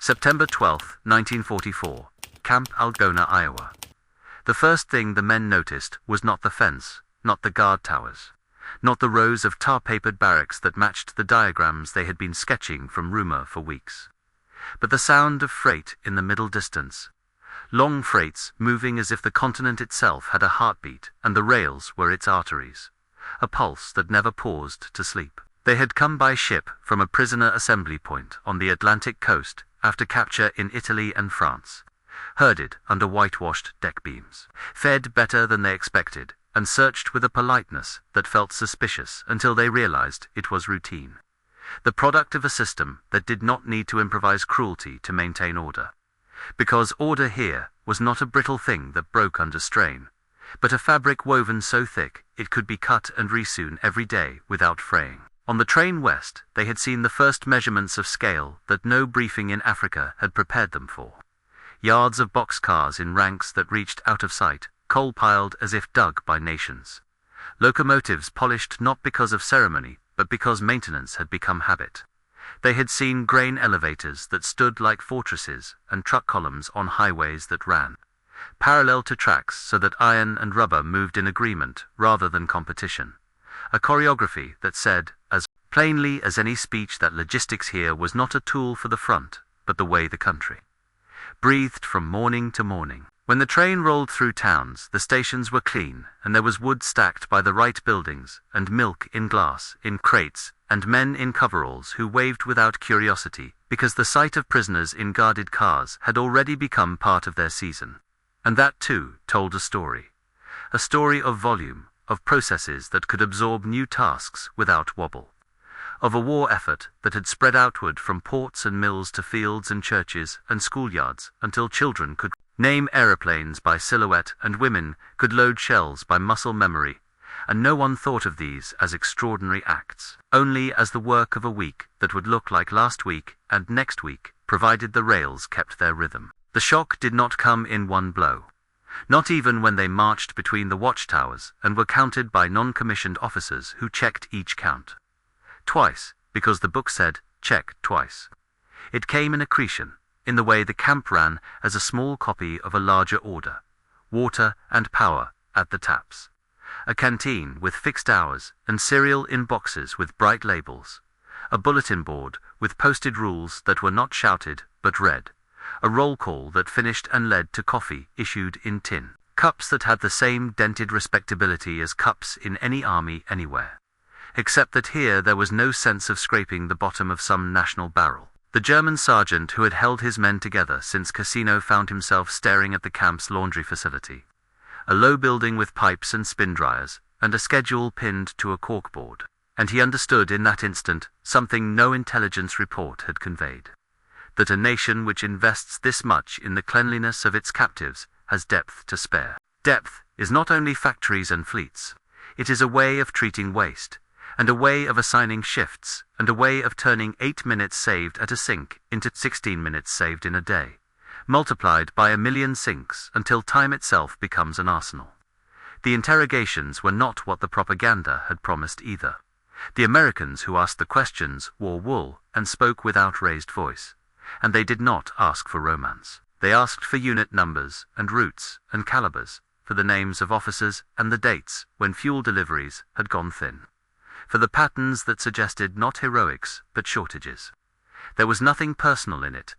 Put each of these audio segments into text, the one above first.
September 12, 1944, Camp Algona, Iowa. The first thing the men noticed was not the fence, not the guard towers, not the rows of tar-papered barracks that matched the diagrams they had been sketching from rumor for weeks, but the sound of freight in the middle distance. Long freights moving as if the continent itself had a heartbeat and the rails were its arteries, a pulse that never paused to sleep. They had come by ship from a prisoner assembly point on the Atlantic coast after capture in Italy and France, herded under whitewashed deck beams, fed better than they expected, and searched with a politeness that felt suspicious until they realized it was routine, the product of a system that did not need to improvise cruelty to maintain order. Because order here was not a brittle thing that broke under strain, but a fabric woven so thick it could be cut and resewn every day without fraying. On the train west, they had seen the first measurements of scale that no briefing in Africa had prepared them for. Yards of boxcars in ranks that reached out of sight, coal-piled as if dug by nations. Locomotives polished not because of ceremony, but because maintenance had become habit. They had seen grain elevators that stood like fortresses and truck columns on highways that ran parallel to tracks so that iron and rubber moved in agreement rather than competition. A choreography that said, as plainly as any speech, that logistics here was not a tool for the front, but the way the country breathed from morning to morning. When the train rolled through towns, the stations were clean, and there was wood stacked by the right buildings, and milk in glass, in crates, and men in coveralls who waved without curiosity, because the sight of prisoners in guarded cars had already become part of their season. And that, too, told a story of volume, of processes that could absorb new tasks without wobble, of a war effort that had spread outward from ports and mills to fields and churches and schoolyards until children could name aeroplanes by silhouette and women could load shells by muscle memory, and no one thought of these as extraordinary acts, only as the work of a week that would look like last week and next week, provided the rails kept their rhythm. The shock did not come in one blow, not even when they marched between the watchtowers and were counted by non-commissioned officers who checked each count. Twice, because the book said, check twice. It came in accretion, in the way the camp ran as a small copy of a larger order, water and power at the taps, a canteen with fixed hours and cereal in boxes with bright labels, a bulletin board with posted rules that were not shouted but read, a roll call that finished and led to coffee issued in tin, cups that had the same dented respectability as cups in any army anywhere, except that here there was no sense of scraping the bottom of some national barrel. The German sergeant who had held his men together since Casino found himself staring at the camp's laundry facility, a low building with pipes and spin dryers, and a schedule pinned to a corkboard, and he understood in that instant something no intelligence report had conveyed, that a nation which invests this much in the cleanliness of its captives has depth to spare. Depth is not only factories and fleets, it is a way of treating waste, and a way of assigning shifts, and a way of turning 8 minutes saved at a sink into 16 minutes saved in a day, multiplied by 1,000,000 sinks until time itself becomes an arsenal. The interrogations were not what the propaganda had promised either. The Americans who asked the questions wore wool and spoke without raised voice, and they did not ask for romance. They asked for unit numbers and routes and calibers, for the names of officers and the dates when fuel deliveries had gone thin, for the patterns that suggested not heroics but shortages. There was nothing personal in it,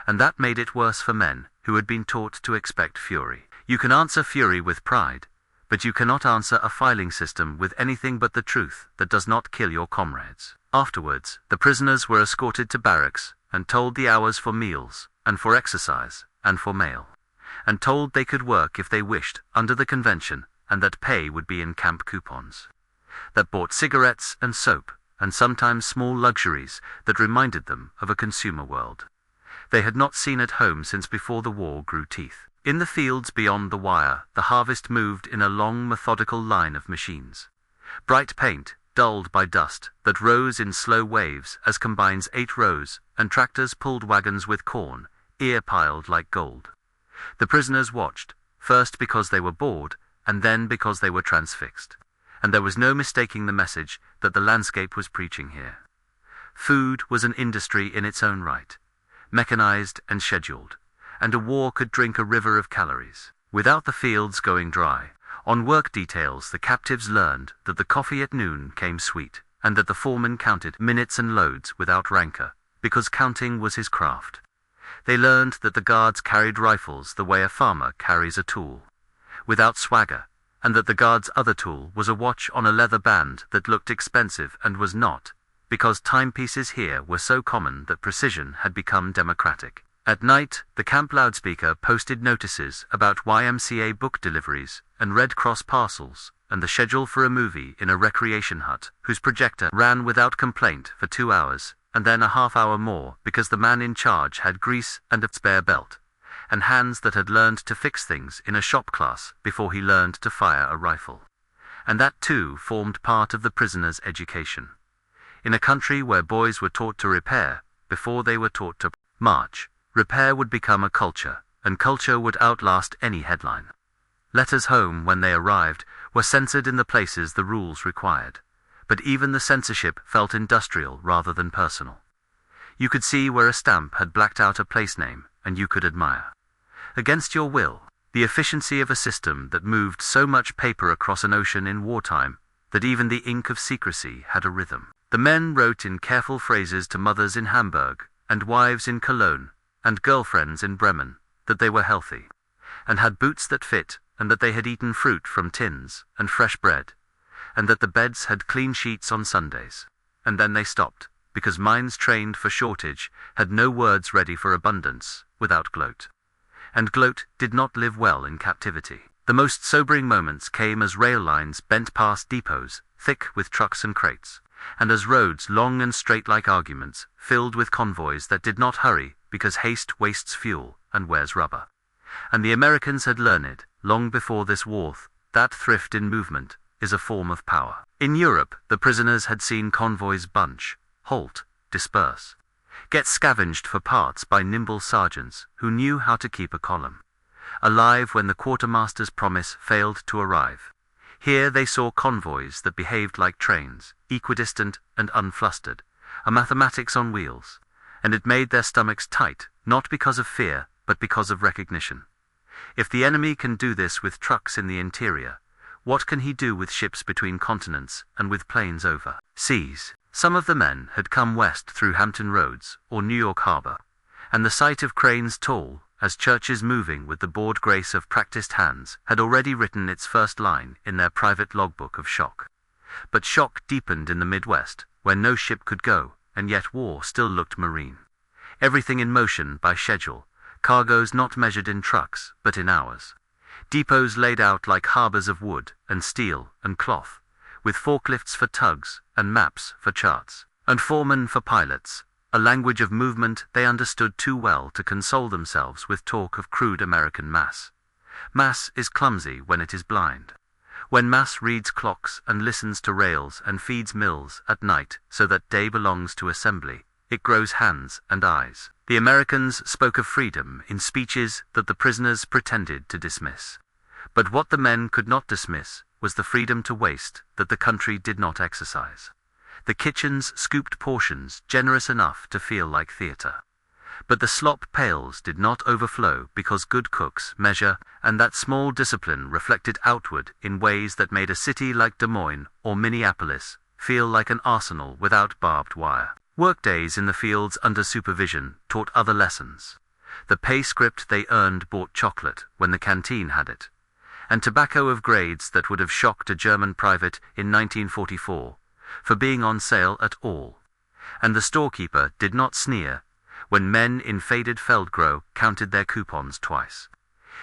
and that made it worse for men who had been taught to expect fury. You can answer fury with pride, but you cannot answer a filing system with anything but the truth that does not kill your comrades. Afterwards, the prisoners were escorted to barracks and told the hours for meals, and for exercise, and for mail, and told they could work if they wished under the convention, and that pay would be in camp coupons that bought cigarettes and soap, and sometimes small luxuries that reminded them of a consumer world they had not seen at home since before the war grew teeth. In the fields beyond the wire, the harvest moved in a long methodical line of machines. Bright paint, dulled by dust, that rose in slow waves as combines 8 rows, and tractors pulled wagons with corn, ear-piled like gold. The prisoners watched, first because they were bored, and then because they were transfixed. And there was no mistaking the message that the landscape was preaching here. Food was an industry in its own right. mechanized and scheduled, and a war could drink a river of calories. Without the fields going dry, on work details the captives learned that the coffee at noon came sweet, and that the foreman counted minutes and loads without rancor, because counting was his craft. They learned that the guards carried rifles the way a farmer carries a tool, without swagger, and that the guard's other tool was a watch on a leather band that looked expensive and was not, because timepieces here were so common that precision had become democratic. At night, the camp loudspeaker posted notices about YMCA book deliveries and Red Cross parcels, and the schedule for a movie in a recreation hut, whose projector ran without complaint for 2 hours, and then a half-hour more because the man in charge had grease and a spare belt, and hands that had learned to fix things in a shop class before he learned to fire a rifle. And that too formed part of the prisoner's education. In a country where boys were taught to repair before they were taught to march, repair would become a culture, and culture would outlast any headline. Letters home, when they arrived, were censored in the places the rules required, but even the censorship felt industrial rather than personal. You could see where a stamp had blacked out a place name, and you could admire, against your will, the efficiency of a system that moved so much paper across an ocean in wartime that even the ink of secrecy had a rhythm. The men wrote in careful phrases to mothers in Hamburg, and wives in Cologne, and girlfriends in Bremen, that they were healthy, and had boots that fit, and that they had eaten fruit from tins, and fresh bread, and that the beds had clean sheets on Sundays. And then they stopped, because minds trained for shortage had no words ready for abundance, without gloat. And gloat did not live well in captivity. The most sobering moments came as rail lines bent past depots, thick with trucks and crates, and as roads long and straight like arguments, filled with convoys that did not hurry, because haste wastes fuel and wears rubber. And the Americans had learned, long before this war, that thrift in movement is a form of power. In Europe, the prisoners had seen convoys bunch, halt, disperse, get scavenged for parts by nimble sergeants who knew how to keep a column alive when the quartermaster's promise failed to arrive. Here they saw convoys that behaved like trains, equidistant and unflustered, a mathematics on wheels, and it made their stomachs tight, not because of fear, but because of recognition. If the enemy can do this with trucks in the interior, what can he do with ships between continents and with planes over seas? Some of the men had come west through Hampton Roads or New York Harbor, and the sight of cranes tall, as churches moving with the bored grace of practiced hands, had already written its first line in their private logbook of shock. But shock deepened in the Midwest, where no ship could go, and yet war still looked marine. Everything in motion by schedule, cargoes not measured in trucks, but in hours. Depots laid out like harbors of wood and steel and cloth, with forklifts for tugs and maps for charts, and foremen for pilots, a language of movement they understood too well to console themselves with talk of crude American mass. Mass is clumsy when it is blind. When mass reads clocks and listens to rails and feeds mills at night so that day belongs to assembly, it grows hands and eyes. The Americans spoke of freedom in speeches that the prisoners pretended to dismiss. But what the men could not dismiss was the freedom to waste that the country did not exercise. The kitchens scooped portions generous enough to feel like theater. But the slop pails did not overflow because good cooks measure, and that small discipline reflected outward in ways that made a city like Des Moines or Minneapolis feel like an arsenal without barbed wire. Workdays in the fields under supervision taught other lessons. The pay script they earned bought chocolate when the canteen had it, and tobacco of grades that would have shocked a German private in 1944 for being on sale at all. And the storekeeper did not sneer when men in faded Feldgrow counted their coupons twice.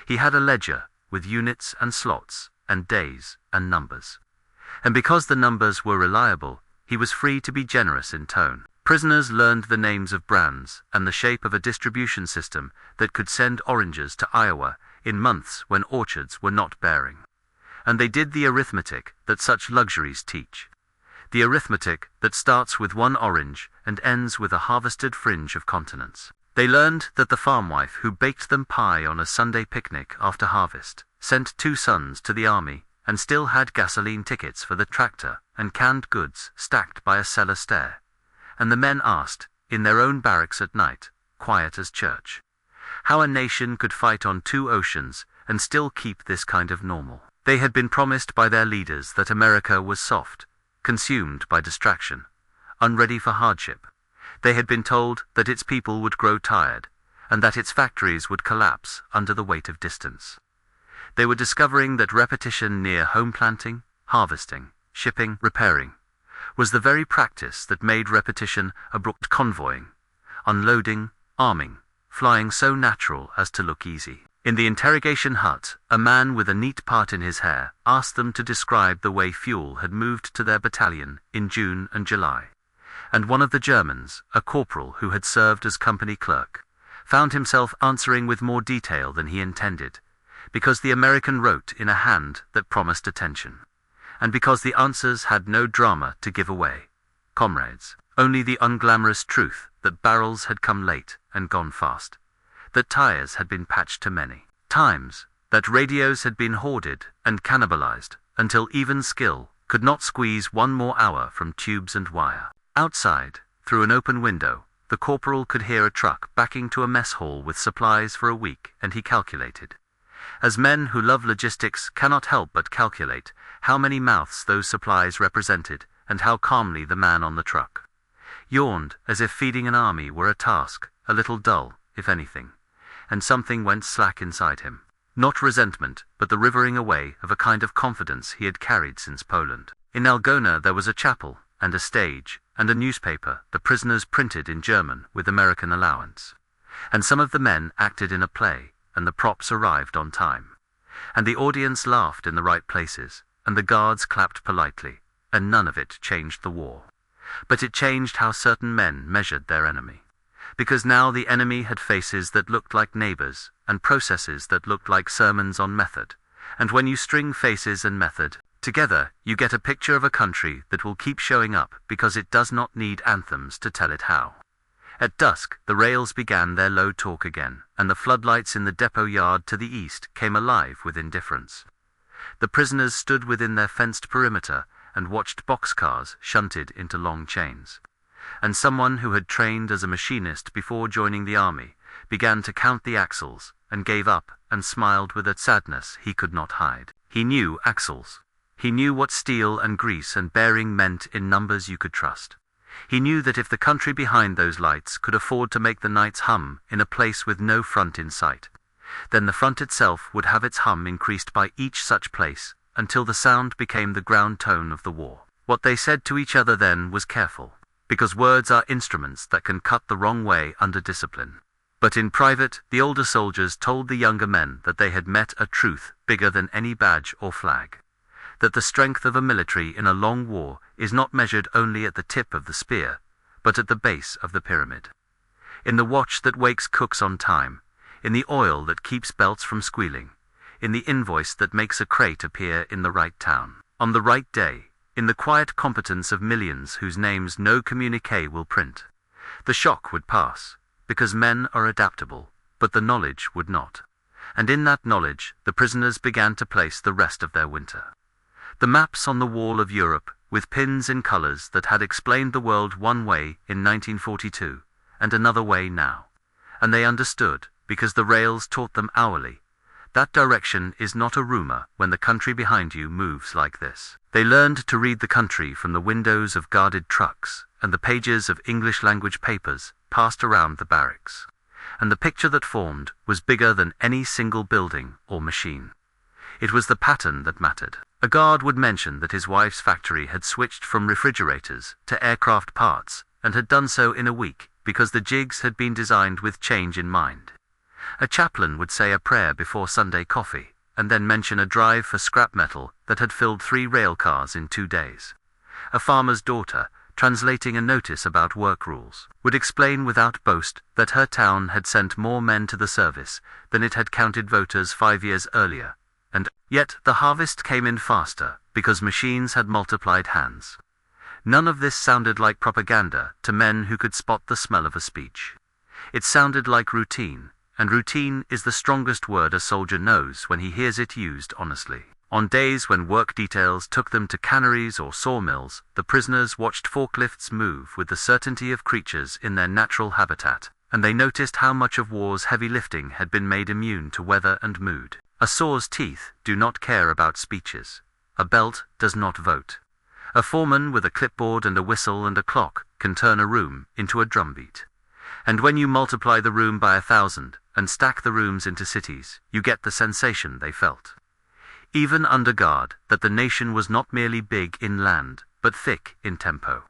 He had a ledger with units and slots and days and numbers. And because the numbers were reliable, he was free to be generous in tone. Prisoners learned the names of brands and the shape of a distribution system that could send oranges to Iowa in months when orchards were not bearing. And they did the arithmetic that such luxuries teach. The arithmetic that starts with one orange and ends with a harvested fringe of continents. They learned that the farm wife who baked them pie on a Sunday picnic after harvest sent 2 sons to the army and still had gasoline tickets for the tractor and canned goods stacked by a cellar stair. And the men asked, in their own barracks at night, quiet as church. How a nation could fight on two oceans and still keep this kind of normal. They had been promised by their leaders that America was soft, consumed by distraction, unready for hardship. They had been told that its people would grow tired, and that its factories would collapse under the weight of distance. They were discovering that repetition near home planting, harvesting, shipping, repairing, was the very practice that made repetition abrupt convoying, unloading, arming, flying so natural as to look easy. In the interrogation hut, a man with a neat part in his hair asked them to describe the way fuel had moved to their battalion in June and July. And one of the Germans, a corporal who had served as company clerk, found himself answering with more detail than he intended, because the American wrote in a hand that promised attention, and because the answers had no drama to give away. Comrades, only the unglamorous truth that barrels had come late and gone fast, that tires had been patched to many times, that radios had been hoarded and cannibalized until even skill could not squeeze one more hour from tubes and wire. Outside, through an open window, the corporal could hear a truck backing to a mess hall with supplies for a week, and he calculated, as men who love logistics cannot help but calculate, how many mouths those supplies represented and how calmly the man on the truck yawned, as if feeding an army were a task, a little dull, if anything, and something went slack inside him. Not resentment, but the rivering away of a kind of confidence he had carried since Poland. In Algona there was a chapel, and a stage, and a newspaper, the prisoners printed in German with American allowance. And some of the men acted in a play, and the props arrived on time. And the audience laughed in the right places, and the guards clapped politely, and none of it changed the war. But it changed how certain men measured their enemy. Because now the enemy had faces that looked like neighbors, and processes that looked like sermons on method. And when you string faces and method together, you get a picture of a country that will keep showing up because it does not need anthems to tell it how. At dusk, the rails began their low talk again, and the floodlights in the depot yard to the east came alive with indifference. The prisoners stood within their fenced perimeter and watched boxcars shunted into long chains. And someone who had trained as a machinist before joining the army began to count the axles, and gave up and smiled with a sadness he could not hide. He knew axles. He knew what steel and grease and bearing meant in numbers you could trust. He knew that if the country behind those lights could afford to make the nights hum in a place with no front in sight, then the front itself would have its hum increased by each such place, until the sound became the ground tone of the war. What they said to each other then was careful, because words are instruments that can cut the wrong way under discipline. But in private, the older soldiers told the younger men that they had met a truth bigger than any badge or flag. That the strength of a military in a long war is not measured only at the tip of the spear, but at the base of the pyramid. In the watch that wakes cooks on time, in the oil that keeps belts from squealing, in the invoice that makes a crate appear in the right town, on the right day, in the quiet competence of millions whose names no communique will print. The shock would pass, because men are adaptable, but the knowledge would not. And in that knowledge, the prisoners began to place the rest of their winter. The maps on the wall of Europe, with pins in colors that had explained the world one way in 1942, and another way now. And they understood, because the rails taught them hourly, that direction is not a rumor when the country behind you moves like this. They learned to read the country from the windows of guarded trucks, and the pages of English-language papers passed around the barracks. And the picture that formed was bigger than any single building or machine. It was the pattern that mattered. A guard would mention that his wife's factory had switched from refrigerators to aircraft parts, and had done so in a week, because the jigs had been designed with change in mind. A chaplain would say a prayer before Sunday coffee, and then mention a drive for scrap metal that had filled 3 rail cars in 2 days. A farmer's daughter, translating a notice about work rules, would explain without boast that her town had sent more men to the service than it had counted voters 5 years earlier, and yet the harvest came in faster because machines had multiplied hands. None of this sounded like propaganda to men who could spot the smell of a speech. It sounded like routine, and routine is the strongest word a soldier knows when he hears it used honestly. On days when work details took them to canneries or sawmills, the prisoners watched forklifts move with the certainty of creatures in their natural habitat, and they noticed how much of war's heavy lifting had been made immune to weather and mood. A saw's teeth do not care about speeches. A belt does not vote. A foreman with a clipboard and a whistle and a clock can turn a room into a drumbeat. And when you multiply the room by 1,000 and stack the rooms into cities, you get the sensation they felt. Even under guard, that the nation was not merely big in land, but thick in tempo,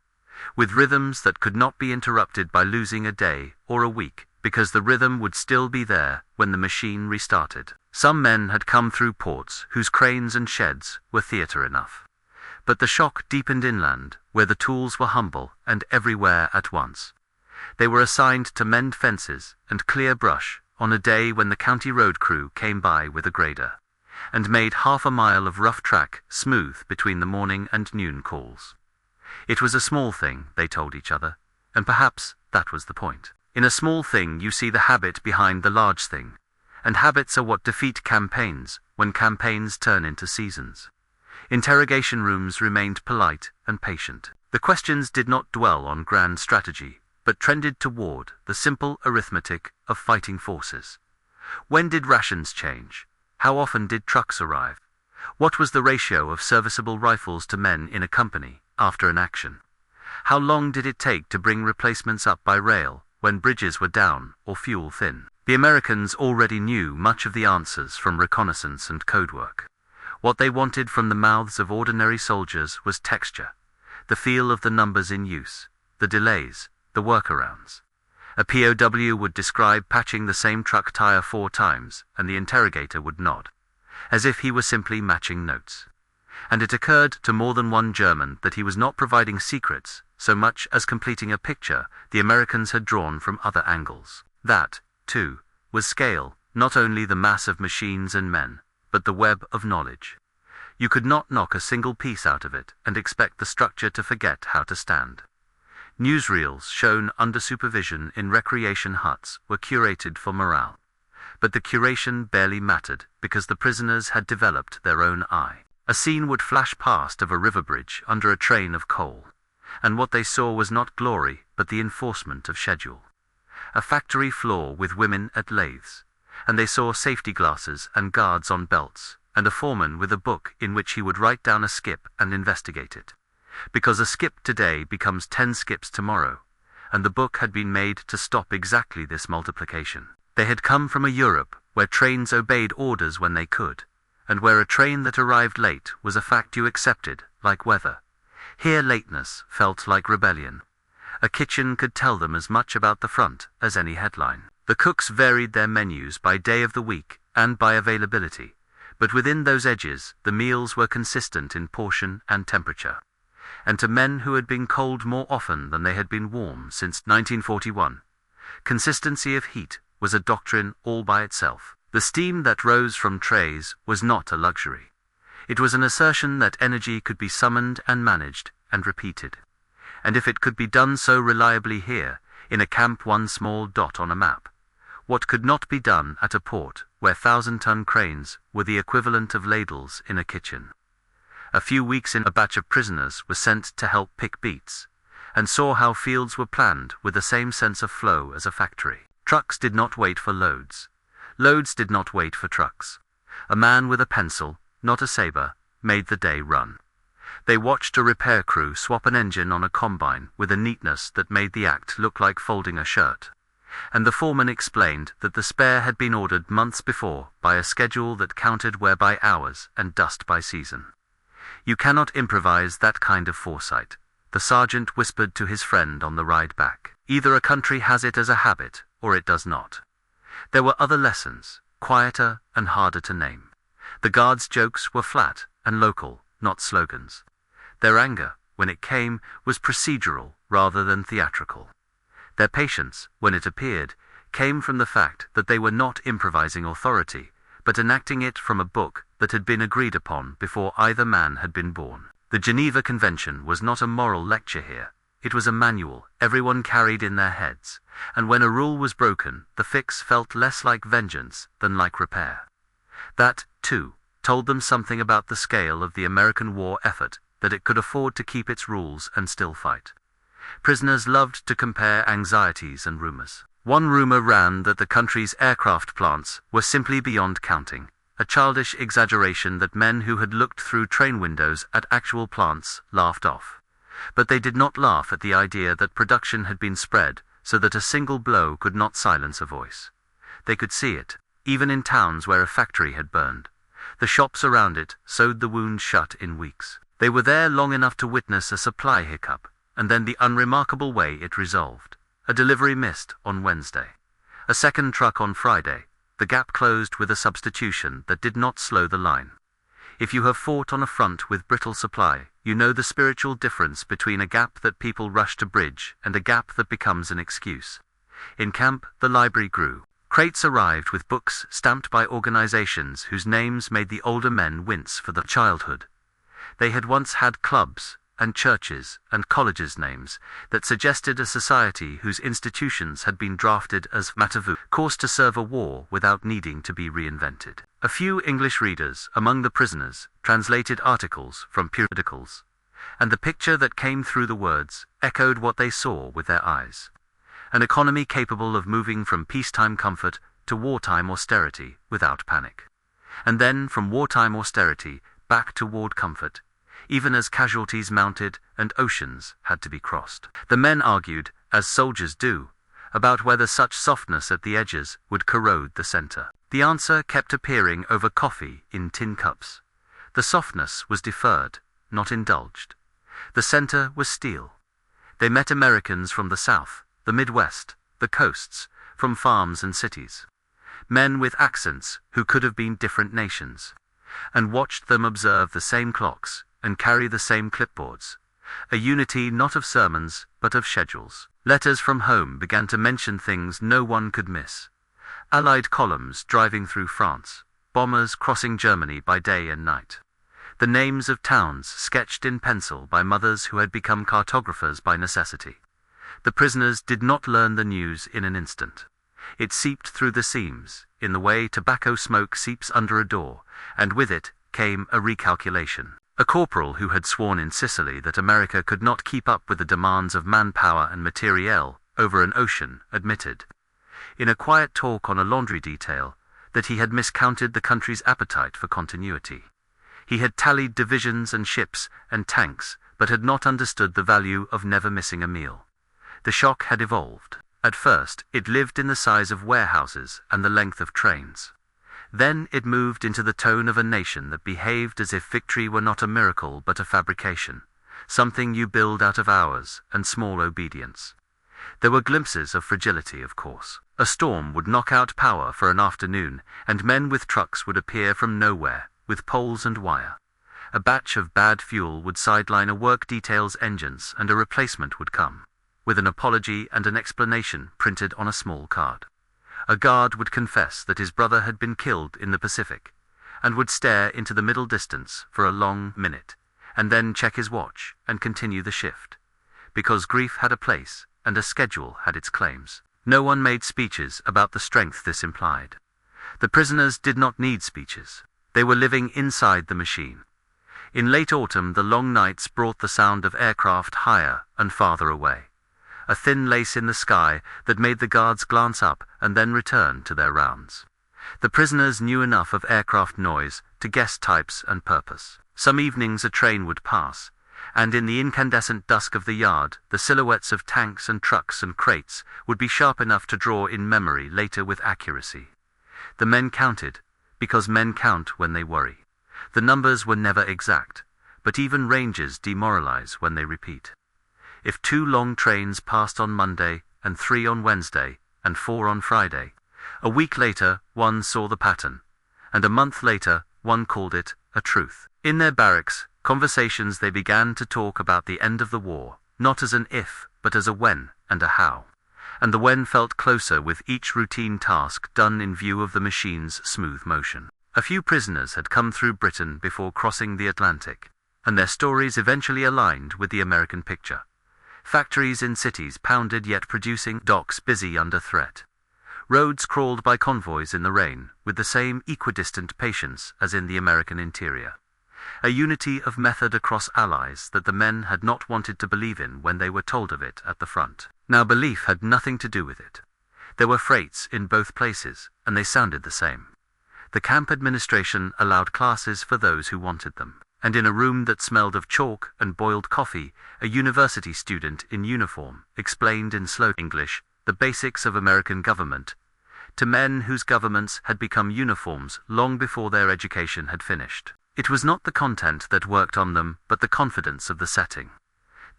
with rhythms that could not be interrupted by losing a day or a week, because the rhythm would still be there when the machine restarted. Some men had come through ports whose cranes and sheds were theatre enough. But the shock deepened inland, where the tools were humble and everywhere at once. They were assigned to mend fences and clear brush on a day when the county road crew came by with a grader, and made 1/2 mile of rough track smooth between the morning and noon calls. It was a small thing, they told each other, and perhaps that was the point. In a small thing you see the habit behind the large thing, and habits are what defeat campaigns when campaigns turn into seasons. Interrogation rooms remained polite and patient. The questions did not dwell on grand strategy, but trended toward the simple arithmetic of fighting forces. When did rations change? How often did trucks arrive? What was the ratio of serviceable rifles to men in a company after an action? How long did it take to bring replacements up by rail when bridges were down or fuel thin? The Americans already knew much of the answers from reconnaissance and code work. What they wanted from the mouths of ordinary soldiers was texture, the feel of the numbers in use, the delays, the workarounds. A POW would describe patching the same truck tire 4 times, and the interrogator would nod, as if he were simply matching notes. And it occurred to more than one German that he was not providing secrets so much as completing a picture the Americans had drawn from other angles. That, too, was scale, not only the mass of machines and men, but the web of knowledge. You could not knock a single piece out of it and expect the structure to forget how to stand. Newsreels shown under supervision in recreation huts were curated for morale. But the curation barely mattered because the prisoners had developed their own eye. A scene would flash past of a river bridge under a train of coal, and what they saw was not glory but the enforcement of schedule. A factory floor with women at lathes, and they saw safety glasses and guards on belts, and a foreman with a book in which he would write down a skip and investigate it. Because a skip today becomes 10 skips tomorrow, and the book had been made to stop exactly this multiplication. They had come from a Europe where trains obeyed orders when they could, and where a train that arrived late was a fact you accepted, like weather. Here lateness felt like rebellion. A kitchen could tell them as much about the front as any headline. The cooks varied their menus by day of the week and by availability, but within those edges the meals were consistent in portion and temperature. And to men who had been cold more often than they had been warm since 1941, consistency of heat was a doctrine all by itself. The steam that rose from trays was not a luxury. It was an assertion that energy could be summoned and managed and repeated. And if it could be done so reliably here, in a camp one small dot on a map, what could not be done at a port where 1,000-ton cranes were the equivalent of ladles in a kitchen? A few weeks in, a batch of prisoners was sent to help pick beets, and saw how fields were planned with the same sense of flow as a factory. Trucks did not wait for loads. Loads did not wait for trucks. A man with a pencil, not a saber, made the day run. They watched a repair crew swap an engine on a combine with a neatness that made the act look like folding a shirt. And the foreman explained that the spare had been ordered months before by a schedule that counted wear by hours and dust by season. You cannot improvise that kind of foresight, the sergeant whispered to his friend on the ride back. Either a country has it as a habit, or it does not. There were other lessons, quieter and harder to name. The guards' jokes were flat and local, not slogans. Their anger, when it came, was procedural rather than theatrical. Their patience, when it appeared, came from the fact that they were not improvising authority, but enacting it from a book that had been agreed upon before either man had been born. The Geneva Convention was not a moral lecture here. It was a manual everyone carried in their heads, and when a rule was broken, the fix felt less like vengeance than like repair. That, too, told them something about the scale of the American war effort, that it could afford to keep its rules and still fight. Prisoners loved to compare anxieties and rumors. One rumor ran that the country's aircraft plants were simply beyond counting, a childish exaggeration that men who had looked through train windows at actual plants laughed off. But they did not laugh at the idea that production had been spread so that a single blow could not silence a voice. They could see it, even in towns where a factory had burned. The shops around it sewed the wound shut in weeks. They were there long enough to witness a supply hiccup, and then the unremarkable way it resolved. A delivery missed on Wednesday. A second truck on Friday. The gap closed with a substitution that did not slow the line. If you have fought on a front with brittle supply, you know the spiritual difference between a gap that people rush to bridge and a gap that becomes an excuse. In camp, the library grew. Crates arrived with books stamped by organizations whose names made the older men wince for the childhood. They had once had clubs and churches and colleges names that suggested a society whose institutions had been drafted as matavu, course to serve a war without needing to be reinvented. A few English readers among the prisoners translated articles from periodicals, and the picture that came through the words echoed what they saw with their eyes. An economy capable of moving from peacetime comfort to wartime austerity without panic. And then from wartime austerity back toward comfort, even as casualties mounted and oceans had to be crossed. The men argued, as soldiers do, about whether such softness at the edges would corrode the center. The answer kept appearing over coffee in tin cups. The softness was deferred, not indulged. The center was steel. They met Americans from the South, the Midwest, the coasts, from farms and cities. Men with accents who could have been different nations, and watched them observe the same clocks and carry the same clipboards, a unity not of sermons but of schedules. Letters from home began to mention things no one could miss. Allied columns driving through France, bombers crossing Germany by day and night. The names of towns sketched in pencil by mothers who had become cartographers by necessity. The prisoners did not learn the news in an instant. It seeped through the seams, in the way tobacco smoke seeps under a door, and with it came a recalculation. A corporal who had sworn in Sicily that America could not keep up with the demands of manpower and materiel over an ocean admitted, in a quiet talk on a laundry detail, that he had miscounted the country's appetite for continuity. He had tallied divisions and ships and tanks, but had not understood the value of never missing a meal. The shock had evolved. At first, it lived in the size of warehouses and the length of trains. Then it moved into the tone of a nation that behaved as if victory were not a miracle but a fabrication, something you build out of hours and small obedience. There were glimpses of fragility, of course. A storm would knock out power for an afternoon, and men with trucks would appear from nowhere, with poles and wire. A batch of bad fuel would sideline a work detail's engines, and a replacement would come, with an apology and an explanation printed on a small card. A guard would confess that his brother had been killed in the Pacific, and would stare into the middle distance for a long minute, and then check his watch and continue the shift, because grief had a place and a schedule had its claims. No one made speeches about the strength this implied. The prisoners did not need speeches. They were living inside the machine. In late autumn, the long nights brought the sound of aircraft higher and farther away, a thin lace in the sky that made the guards glance up and then return to their rounds. The prisoners knew enough of aircraft noise to guess types and purpose. Some evenings a train would pass, and in the incandescent dusk of the yard, the silhouettes of tanks and trucks and crates would be sharp enough to draw in memory later with accuracy. The men counted, because men count when they worry. The numbers were never exact, but even ranges demoralize when they repeat. If 2 long trains passed on Monday, and 3 on Wednesday, and 4 on Friday, a week later one saw the pattern, and a month later one called it a truth. In their barracks conversations they began to talk about the end of the war, not as an if, but as a when and a how. And the when felt closer with each routine task done in view of the machine's smooth motion. A few prisoners had come through Britain before crossing the Atlantic, and their stories eventually aligned with the American picture. Factories in cities pounded yet producing, docks busy under threat. Roads crawled by convoys in the rain with the same equidistant patience as in the American interior. A unity of method across allies that the men had not wanted to believe in when they were told of it at the front. Now belief had nothing to do with it. There were freights in both places, and they sounded the same. The camp administration allowed classes for those who wanted them. And in a room that smelled of chalk and boiled coffee, a university student in uniform explained in slow English the basics of American government to men whose governments had become uniforms long before their education had finished. It was not the content that worked on them, but the confidence of the setting.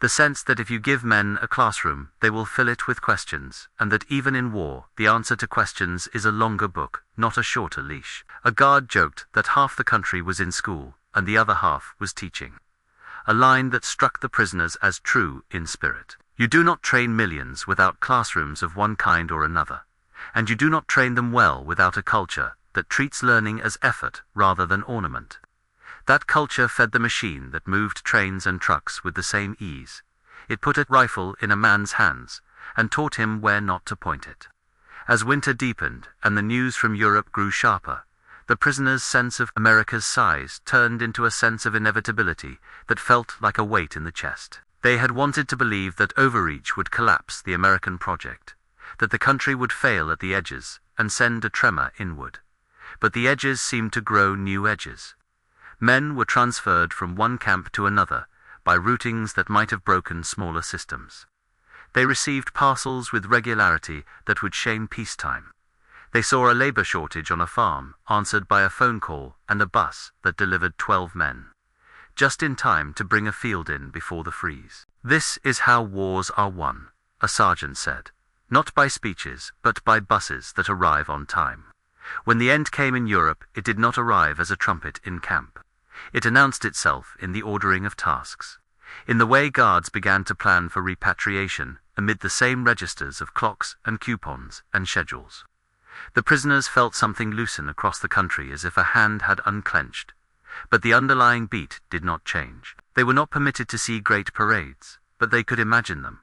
The sense that if you give men a classroom, they will fill it with questions, and that even in war, the answer to questions is a longer book, not a shorter leash. A guard joked that half the country was in school, and the other half was teaching. A line that struck the prisoners as true in spirit. You do not train millions without classrooms of one kind or another, and you do not train them well without a culture that treats learning as effort rather than ornament. That culture fed the machine that moved trains and trucks with the same ease. It put a rifle in a man's hands and taught him where not to point it. As winter deepened and the news from Europe grew sharper, the prisoners' sense of America's size turned into a sense of inevitability that felt like a weight in the chest. They had wanted to believe that overreach would collapse the American project, that the country would fail at the edges and send a tremor inward. But the edges seemed to grow new edges. Men were transferred from one camp to another by routings that might have broken smaller systems. They received parcels with regularity that would shame peacetime. They saw a labor shortage on a farm, answered by a phone call and a bus that delivered 12 men, just in time to bring a field in before the freeze. This is how wars are won, a sergeant said, not by speeches, but by buses that arrive on time. When the end came in Europe, it did not arrive as a trumpet in camp. It announced itself in the ordering of tasks, in the way guards began to plan for repatriation amid the same registers of clocks and coupons and schedules. The prisoners felt something loosen across the country as if a hand had unclenched, but the underlying beat did not change. They were not permitted to see great parades, but they could imagine them,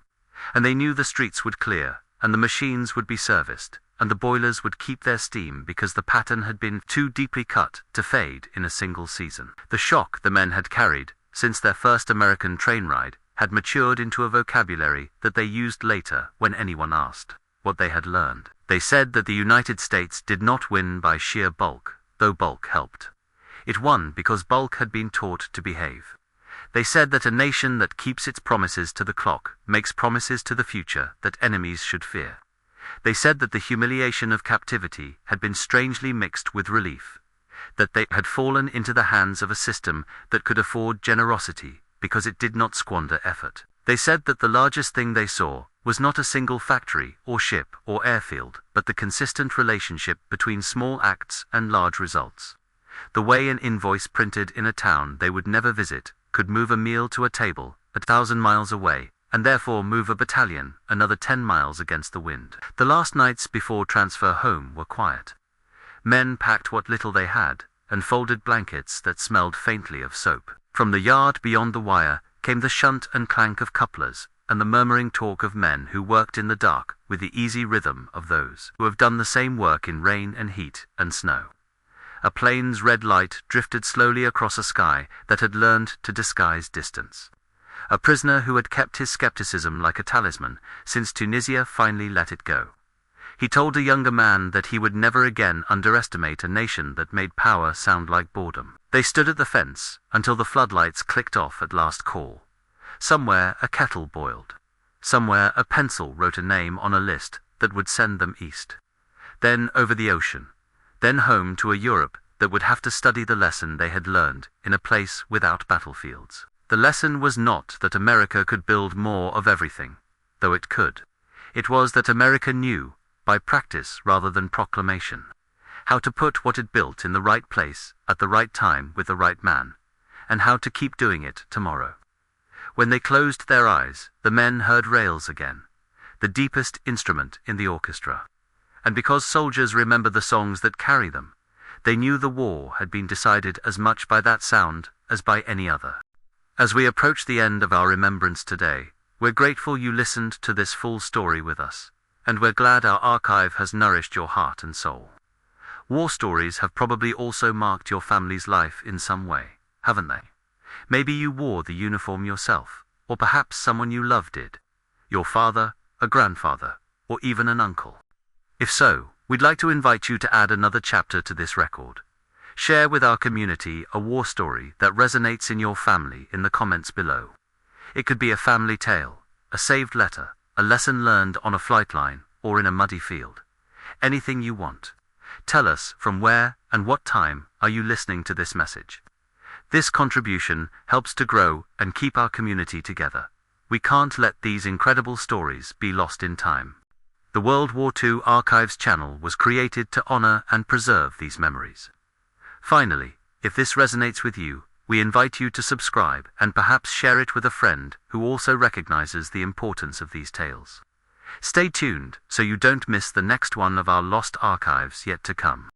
and they knew the streets would clear, and the machines would be serviced, and the boilers would keep their steam because the pattern had been too deeply cut to fade in a single season. The shock the men had carried, since their first American train ride, had matured into a vocabulary that they used later when anyone asked what they had learned. They said that the United States did not win by sheer bulk, though bulk helped. It won because bulk had been taught to behave. They said that a nation that keeps its promises to the clock makes promises to the future that enemies should fear. They said that the humiliation of captivity had been strangely mixed with relief, that they had fallen into the hands of a system that could afford generosity because it did not squander effort. They said that the largest thing they saw was not a single factory or ship or airfield, but the consistent relationship between small acts and large results. The way an invoice printed in a town they would never visit could move a meal to a table 1,000 miles away, and therefore move a battalion another 10 miles against the wind. The last nights before transfer home were quiet. Men packed what little they had, and folded blankets that smelled faintly of soap. From the yard beyond the wire came the shunt and clank of couplers, and the murmuring talk of men who worked in the dark with the easy rhythm of those who have done the same work in rain and heat and snow. A plane's red light drifted slowly across a sky that had learned to disguise distance. A prisoner who had kept his skepticism like a talisman since Tunisia finally let it go. He told a younger man that he would never again underestimate a nation that made power sound like boredom. They stood at the fence until the floodlights clicked off at last call. Somewhere a kettle boiled. Somewhere a pencil wrote a name on a list that would send them east. Then over the ocean. Then home to a Europe that would have to study the lesson they had learned in a place without battlefields. The lesson was not that America could build more of everything, though it could. It was that America knew, by practice rather than proclamation, how to put what it built in the right place at the right time with the right man, and how to keep doing it tomorrow. When they closed their eyes, the men heard rails again, the deepest instrument in the orchestra. And because soldiers remember the songs that carry them, they knew the war had been decided as much by that sound as by any other. As we approach the end of our remembrance today, we're grateful you listened to this full story with us, and we're glad our archive has nourished your heart and soul. War stories have probably also marked your family's life in some way, haven't they? Maybe you wore the uniform yourself, or perhaps someone you loved did. Your father, a grandfather, or even an uncle. If so, we'd like to invite you to add another chapter to this record. Share with our community a war story that resonates in your family in the comments below. It could be a family tale, a saved letter, a lesson learned on a flight line, or in a muddy field. Anything you want. Tell us from where and what time are you listening to this message. This contribution helps to grow and keep our community together. We can't let these incredible stories be lost in time. The World War II Archives channel was created to honor and preserve these memories. Finally, if this resonates with you, we invite you to subscribe and perhaps share it with a friend who also recognizes the importance of these tales. Stay tuned so you don't miss the next one of our lost archives yet to come.